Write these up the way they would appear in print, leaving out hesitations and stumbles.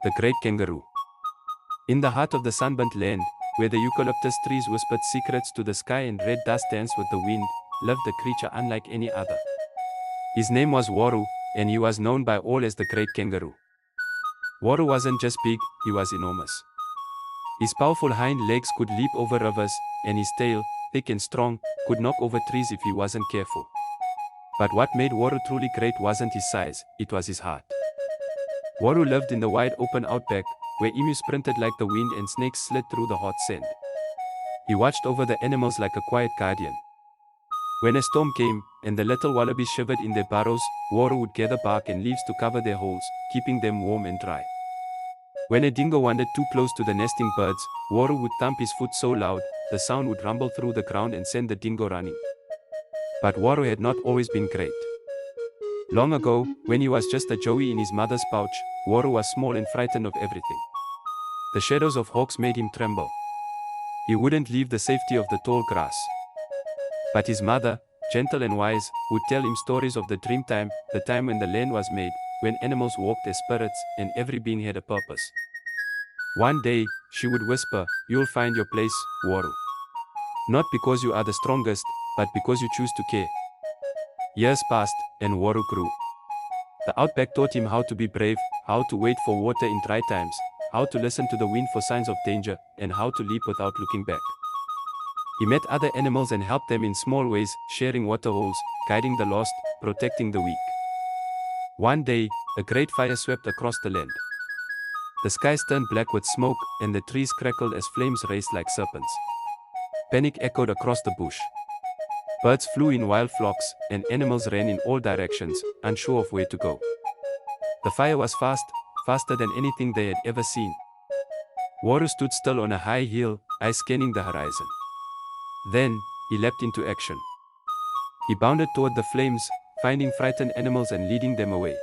the great kangaroo. In the heart of the sunburnt land, where the eucalyptus trees whispered secrets to the sky and red dust danced with the wind, lived a creature unlike any other. His name was Waru, and he was known by all as the great kangaroo. Waru wasn't just big, he was enormous. His powerful hind legs could leap over rivers, and his tail, thick and strong, could knock over trees if he wasn't careful. But what made Waru truly great wasn't his size, it was his heart. Waru lived in the wide open outback, where emus sprinted like the wind and snakes slid through the hot sand. He watched over the animals like a quiet guardian. When a storm came, and the little wallabies shivered in their burrows, Waru would gather bark and leaves to cover their holes, keeping them warm and dry. When a dingo wandered too close to the nesting birds, Waru would thump his foot so loud, the sound would rumble through the ground and send the dingo running. But Waru had not always been great. Long ago, when he was just a joey in his mother's pouch, Waru was small and frightened of everything. The shadows of hawks made him tremble. He wouldn't leave the safety of the tall grass. But his mother, gentle and wise, would tell him stories of the dream time, the time when the land was made, when animals walked as spirits, and every being had a purpose. One day, she would whisper, "You'll find your place, Waru. Not because you are the strongest, but because you choose to care." Years passed, and Waru grew. The outback taught him how to be brave, how to wait for water in dry times, how to listen to the wind for signs of danger, and how to leap without looking back. He met other animals and helped them in small ways, sharing water holes, guiding the lost, protecting the weak. One day, a great fire swept across the land. The skies turned black with smoke, and the trees crackled as flames raced like serpents. Panic echoed across the bush. Birds flew in wild flocks, and animals ran in all directions, unsure of where to go. The fire was fast, faster than anything they had ever seen. Waru stood still on a high hill, eyes scanning the horizon. Then, he leapt into action. He bounded toward the flames, finding frightened animals and leading them away.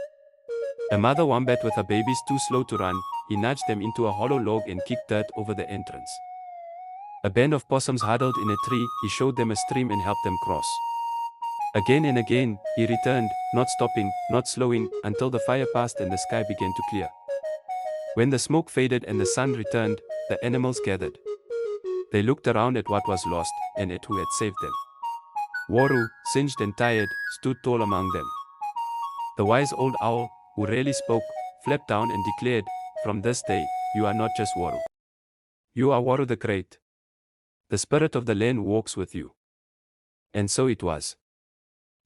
A mother wombat with her babies too slow to run, he nudged them into a hollow log and kicked dirt over the entrance. A band of possums huddled in a tree, he showed them a stream and helped them cross. Again and again, he returned, not stopping, not slowing, until the fire passed and the sky began to clear. When the smoke faded and the sun returned, the animals gathered. They looked around at what was lost, and at who had saved them. Waru, singed and tired, stood tall among them. The wise old owl, who rarely spoke, flapped down and declared, "From this day, you are not just Waru. You are Waru the Great. The spirit of the land walks with you." And so it was.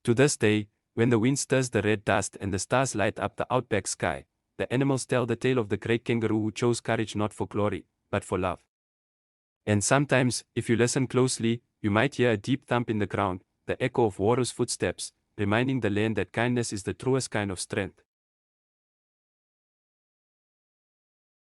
To this day, when the wind stirs the red dust and the stars light up the outback sky, the animals tell the tale of the great kangaroo who chose courage not for glory, but for love. And sometimes, if you listen closely, you might hear a deep thump in the ground, the echo of Waru's footsteps, reminding the land that kindness is the truest kind of strength.